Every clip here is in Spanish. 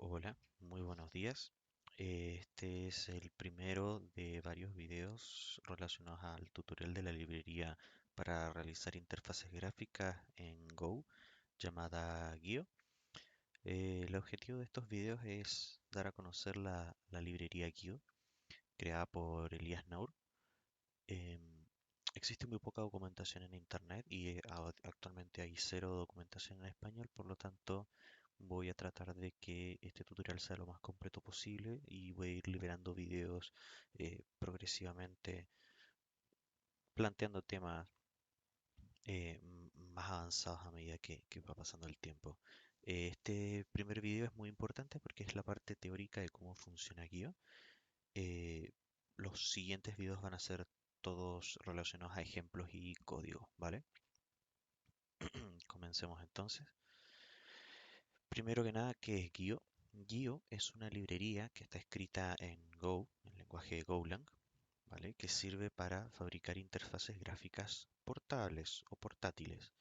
Hola, muy buenos días. Este es el primero de varios videos relacionados al tutorial de la librería para realizar interfaces gráficas en Go llamada Gio. El objetivo de estos videos es dar a conocer la librería Gio creada por Elias Naur. Em, Existe muy poca documentación en internet y actualmente hay cero documentación en español, por lo tanto voy a tratar de que este tutorial sea lo más completo posible y voy a ir liberando videos progresivamente planteando temas más avanzados a medida que va pasando el tiempo. Este primer video es muy importante porque es la parte teórica de cómo funciona Gio. Eh, los siguientes videos van a ser todos relacionados a ejemplos y código, ¿vale? Comencemos entonces. Primero que nada, ¿qué es Gio? Gio es una librería que está escrita en Go, en lenguaje Golang, ¿vale? Que sirve para fabricar interfaces gráficas portables o portátiles.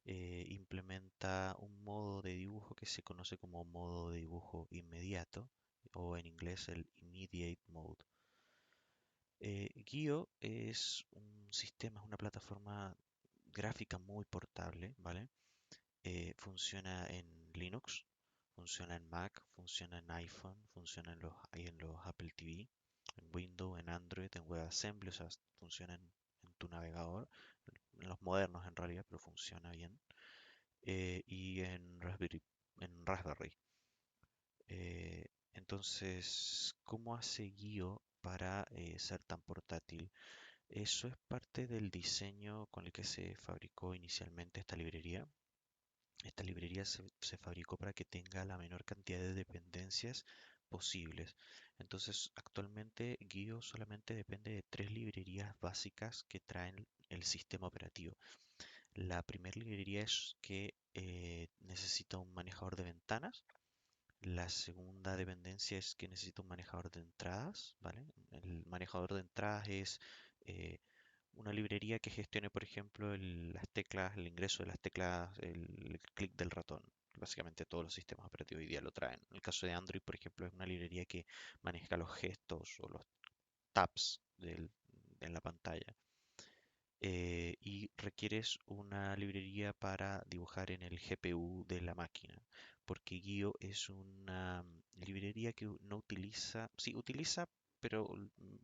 Implementa un modo de dibujo que se conoce como modo de dibujo inmediato o en inglés el Immediate Mode. Gio es un sistema, es una plataforma gráfica muy portable, ¿vale? Funciona en Linux, funciona en Mac, funciona en iPhone, funciona en los Apple TV, en Windows, en Android, en WebAssembly, o sea, funciona en tu navegador, en los modernos en realidad, pero funciona bien. Y en Raspberry. Entonces, ¿cómo hace Gio para ser tan portátil? Eso es parte del diseño con el que se fabricó inicialmente esta librería. Esta librería se fabricó para que tenga la menor cantidad de dependencias posibles. Entonces, actualmente Gio solamente depende de tres librerías básicas que traen el sistema operativo. La primera librería es que necesita un manejador de ventanas. La segunda dependencia es que necesita un manejador de entradas, ¿vale? El manejador de entradas es eh, una librería que gestione, por ejemplo, las teclas, el ingreso de las teclas, el clic del ratón. Básicamente todos los sistemas operativos hoy día lo traen. En el caso de Android, por ejemplo, es una librería que maneja los gestos o los taps en la pantalla. Y requieres una librería para dibujar en el GPU de la máquina, porque Gio es una librería que no utiliza, sí utiliza, pero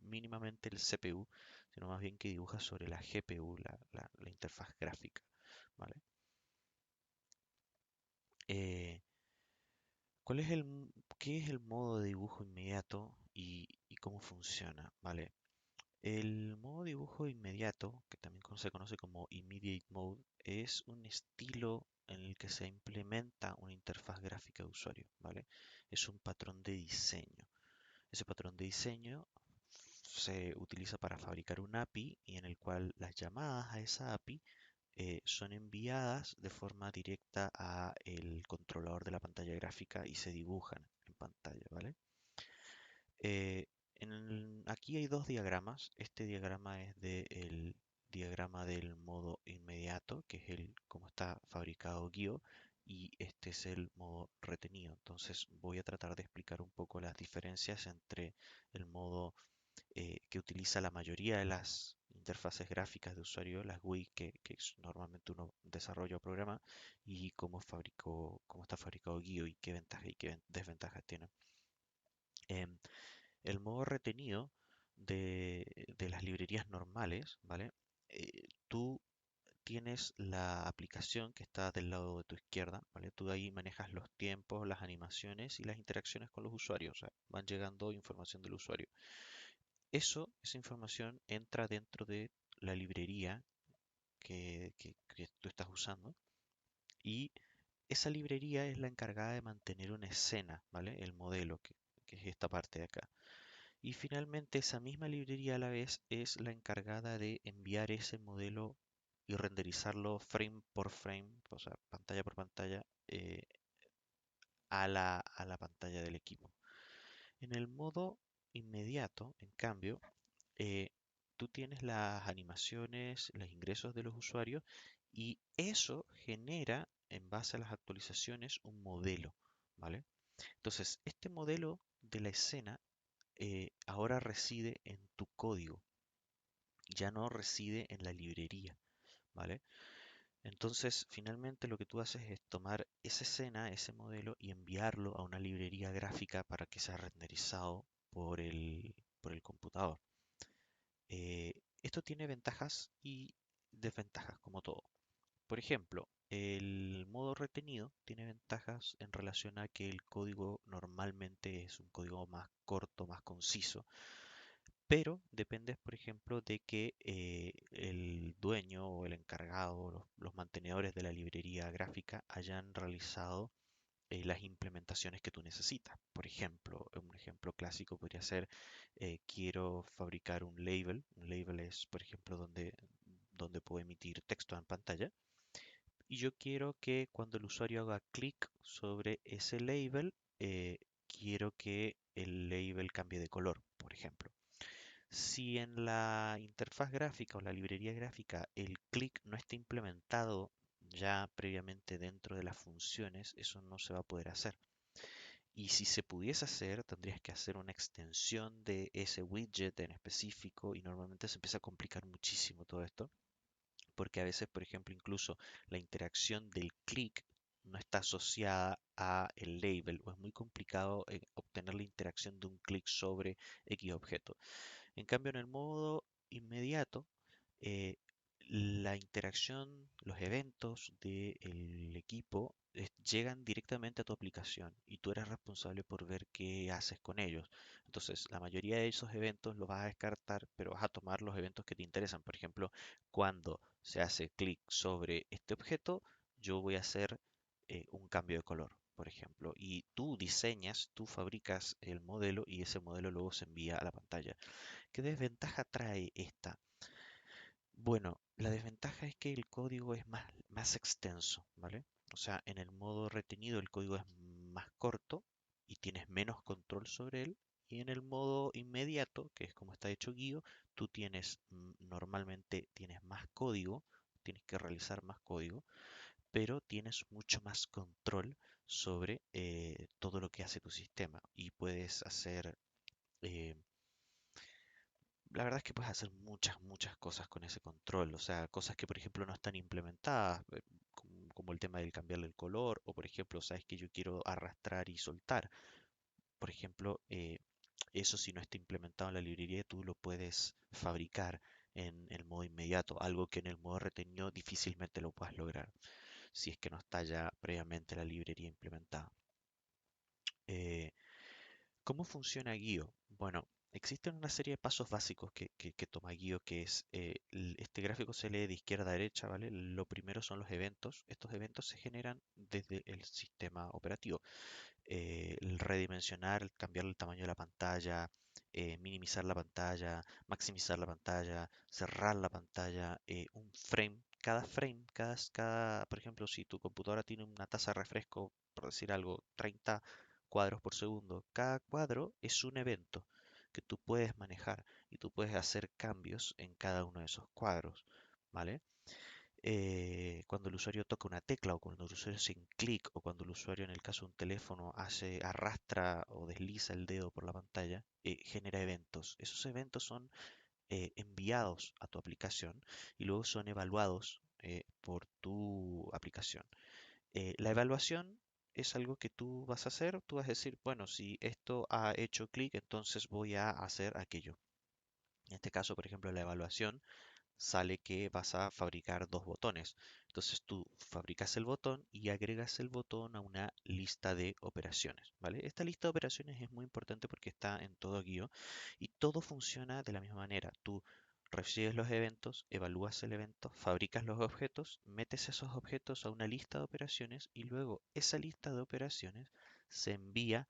mínimamente el CPU, sino más bien que dibuja sobre la GPU, la interfaz gráfica, ¿vale? Eh, ¿Cuál es qué es el modo de dibujo inmediato y cómo funciona? ¿Vale? El modo dibujo inmediato, que también se conoce como Immediate Mode, es un estilo en el que se implementa una interfaz gráfica de usuario, ¿vale? Es un patrón de diseño. Ese patrón de diseño se utiliza para fabricar un API y en el cual las llamadas a esa API son enviadas de forma directa a el controlador de la pantalla gráfica y se dibujan en pantalla, ¿vale? Eh, Aquí hay dos diagramas. Este diagrama es del diagrama del modo inmediato, que es el cómo está fabricado Gio, y este es el modo retenido. Entonces voy a tratar de explicar un poco las diferencias entre el modo que utiliza la mayoría de las interfaces gráficas de usuario, las GUI normalmente uno desarrolla o programa, y cómo está fabricado Gio y qué ventajas y qué desventajas tiene. Em, el modo retenido de las librerías normales, ¿vale? Tú tienes la aplicación que está del lado de tu izquierda, ¿vale? Tú ahí manejas los tiempos, las animaciones y las interacciones con los usuarios, o sea, van llegando información del usuario. Esa información entra dentro de la librería que tú estás usando y esa librería es la encargada de mantener una escena, ¿vale? El modelo, que es esta parte de acá. Y finalmente esa misma librería a la vez es la encargada de enviar ese modelo y renderizarlo frame por frame, o sea, pantalla por pantalla, a la pantalla del equipo. En el modo inmediato, en cambio, eh, tú tienes las animaciones, los ingresos de los usuarios y eso genera, en base a las actualizaciones, un modelo, ¿vale? Entonces, este modelo de la escena ahora reside en tu código, ya no reside en la librería, ¿vale? Entonces, finalmente lo que tú haces es tomar esa escena, ese modelo, y enviarlo a una librería gráfica para que sea renderizado por el computador. Esto tiene ventajas y desventajas, como todo. Por ejemplo, el modo retenido tiene ventajas en relación a que el código normalmente es un código más corto, más conciso, pero depende, por ejemplo, de que el dueño o el encargado, los mantenedores de la librería gráfica hayan realizado las implementaciones que tú necesitas. Por ejemplo, un ejemplo clásico podría ser, quiero fabricar un label. Un label es, por ejemplo, donde puedo emitir texto en pantalla. Y yo quiero que cuando el usuario haga clic sobre ese label, quiero que el label cambie de color, por ejemplo. Si en la interfaz gráfica o la librería gráfica el clic no está implementado ya previamente dentro de las funciones, eso no se va a poder hacer. Y si se pudiese hacer, tendrías que hacer una extensión de ese widget en específico y normalmente se empieza a complicar muchísimo todo esto, porque a veces, por ejemplo, incluso la interacción del clic no está asociada a el label o es muy complicado obtener la interacción de un clic sobre X objeto. En cambio, en el modo inmediato, eh, la interacción, los eventos del equipo llegan directamente a tu aplicación y tú eres responsable por ver qué haces con ellos. Entonces, la mayoría de esos eventos los vas a descartar, pero vas a tomar los eventos que te interesan. Por ejemplo, cuando se hace clic sobre este objeto, yo voy a hacer un cambio de color, por ejemplo, y tú diseñas, tú fabricas el modelo y ese modelo luego se envía a la pantalla. ¿Qué desventaja trae esta? Bueno, la desventaja es que el código es más extenso, ¿vale? O sea, en el modo retenido el código es más corto y tienes menos control sobre él. Y en el modo inmediato, que es como está hecho Guío, tú tienes normalmente tienes más código, tienes que realizar más código, pero tienes mucho más control sobre todo lo que hace tu sistema y puedes hacer eh, la verdad es que puedes hacer muchas cosas con ese control, o sea, cosas que por ejemplo no están implementadas, como el tema del cambiarle el color, o por ejemplo, sabes que yo quiero arrastrar y soltar. Por ejemplo, eso si no está implementado en la librería, tú lo puedes fabricar en el modo inmediato, algo que en el modo retenido difícilmente lo puedas lograr, si es que no está ya previamente la librería implementada. Eh, ¿Cómo funciona Guio? Bueno, existen una serie de pasos básicos que toma Guio, que es, este gráfico se lee de izquierda a derecha, ¿vale? Lo primero son los eventos. Estos eventos se generan desde el sistema operativo. El redimensionar, el cambiar el tamaño de la pantalla, minimizar la pantalla, maximizar la pantalla, cerrar la pantalla, un frame. Cada frame, por ejemplo, si tu computadora tiene una tasa de refresco, por decir algo, 30 cuadros por segundo, cada cuadro es un evento que tú puedes manejar y tú puedes hacer cambios en cada uno de esos cuadros, ¿vale? Cuando el usuario toca una tecla o cuando el usuario hace un clic o cuando el usuario en el caso de un teléfono arrastra o desliza el dedo por la pantalla, genera eventos. Esos eventos son enviados a tu aplicación y luego son evaluados por tu aplicación. La evaluación es algo que tú vas a hacer, tú vas a decir, bueno, si esto ha hecho clic, entonces voy a hacer aquello. En este caso, por ejemplo, la evaluación sale que vas a fabricar dos botones. Entonces tú fabricas el botón y agregas el botón a una lista de operaciones, ¿vale? Esta lista de operaciones es muy importante porque está en todo guío y todo funciona de la misma manera. Tú recibes los eventos, evalúas el evento, fabricas los objetos, metes esos objetos a una lista de operaciones y luego esa lista de operaciones se envía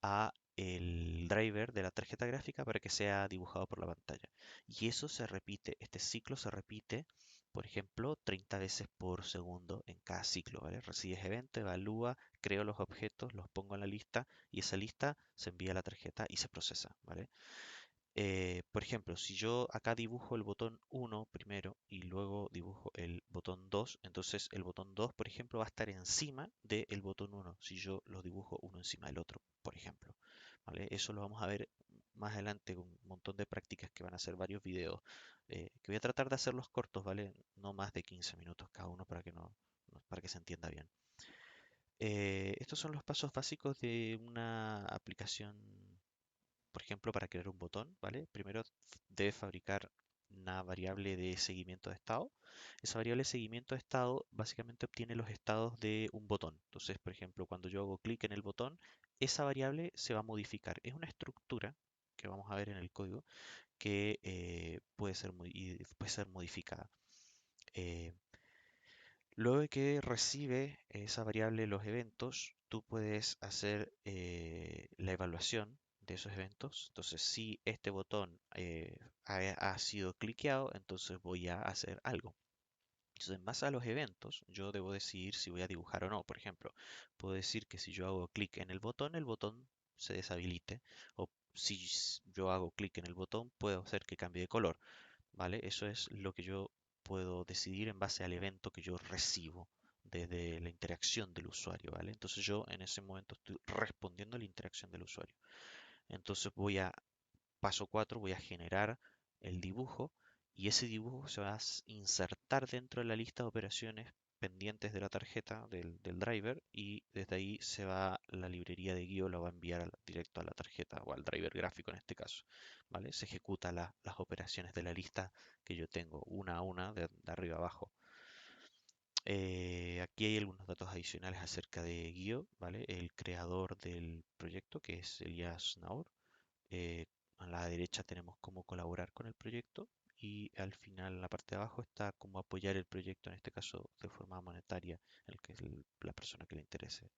a el driver de la tarjeta gráfica para que sea dibujado por la pantalla. Y eso se repite, este ciclo se repite, por ejemplo, 30 veces por segundo en cada ciclo, ¿vale? Recibes evento, evalúa, creo los objetos, los pongo en la lista y esa lista se envía a la tarjeta y se procesa, ¿vale? Por ejemplo, si yo acá dibujo el botón 1 primero y luego dibujo el botón 2, entonces el botón 2, por ejemplo, va a estar encima del botón 1, si yo lo dibujo uno encima del otro, por ejemplo. ¿Vale? Eso lo vamos a ver más adelante con un montón de prácticas que van a ser varios videos, que voy a tratar de hacerlos cortos, ¿vale? No más de 15 minutos cada uno para que para que se entienda bien. Estos son los pasos básicos de una aplicación, por ejemplo, para crear un botón, ¿vale? Primero debe fabricar una variable de seguimiento de estado. Esa variable de seguimiento de estado básicamente obtiene los estados de un botón. Entonces, por ejemplo, cuando yo hago clic en el botón, esa variable se va a modificar. Es una estructura que vamos a ver en el código que puede ser modificada. Eh, Luego de que recibe esa variable los eventos, tú puedes hacer la evaluación de esos eventos. Entonces, si este botón ha sido cliqueado, entonces voy a hacer algo. Entonces, en base a los eventos, yo debo decidir si voy a dibujar o no. Por ejemplo, puedo decir que si yo hago clic en el botón se deshabilite. O si yo hago clic en el botón, puedo hacer que cambie de color. ¿Vale? Eso es lo que yo puedo decidir en base al evento que yo recibo desde la interacción del usuario, ¿vale? Entonces yo en ese momento estoy respondiendo a la interacción del usuario. Entonces paso 4, voy a generar el dibujo y ese dibujo se va a insertar dentro de la lista de operaciones pendientes de la tarjeta del driver y desde ahí se va la librería de guío, lo va a enviar directo a la tarjeta o al driver gráfico en este caso, ¿vale? Se ejecuta las operaciones de la lista que yo tengo una a una de arriba a abajo. Aquí hay algunos datos adicionales acerca de Guio, ¿vale? El creador del proyecto, que es Elias Naur. A la derecha tenemos cómo colaborar con el proyecto y al final, en la parte de abajo, está cómo apoyar el proyecto, en este caso de forma monetaria, el que es la persona que le interese.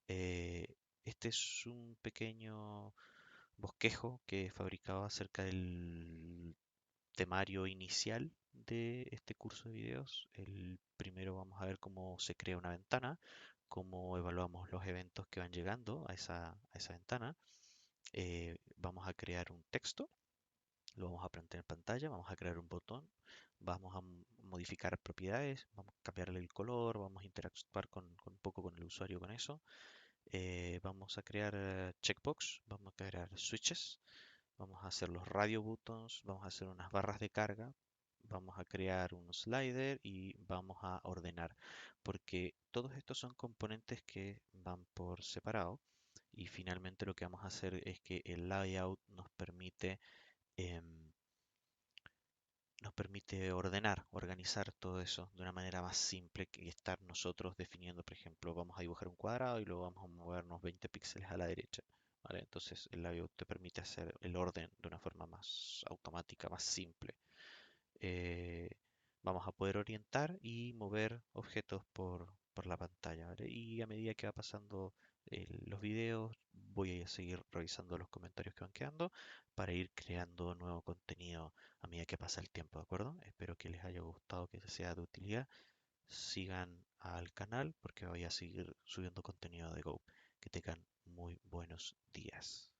Eh, este es un pequeño bosquejo que he fabricado acerca del temario inicial de este curso de videos. El primero vamos a ver cómo se crea una ventana, cómo evaluamos los eventos que van llegando a esa ventana. Vamos a crear un texto, lo vamos a plantear en pantalla, vamos a crear un botón, vamos a modificar propiedades, vamos a cambiarle el color, vamos a interactuar un poco con el usuario con eso. Vamos a crear checkbox, vamos a crear switches, vamos a hacer los radio buttons, vamos a hacer unas barras de carga, vamos a crear un slider y vamos a ordenar, porque todos estos son componentes que van por separado y finalmente lo que vamos a hacer es que el layout em, nos permite ordenar, organizar todo eso de una manera más simple que estar nosotros definiendo, por ejemplo, vamos a dibujar un cuadrado y luego vamos a movernos 20 píxeles a la derecha. ¿Vale? Entonces el layout te permite hacer el orden de una forma más automática, más simple. Eh, Vamos a poder orientar y mover objetos por la pantalla, ¿vale? Y a medida que va pasando los videos, voy a seguir revisando los comentarios que van quedando para ir creando nuevo contenido a medida que pasa el tiempo, ¿de acuerdo? Espero que les haya gustado, que sea de utilidad. Sigan al canal porque voy a seguir subiendo contenido de Go. Que tengan muy buenos días.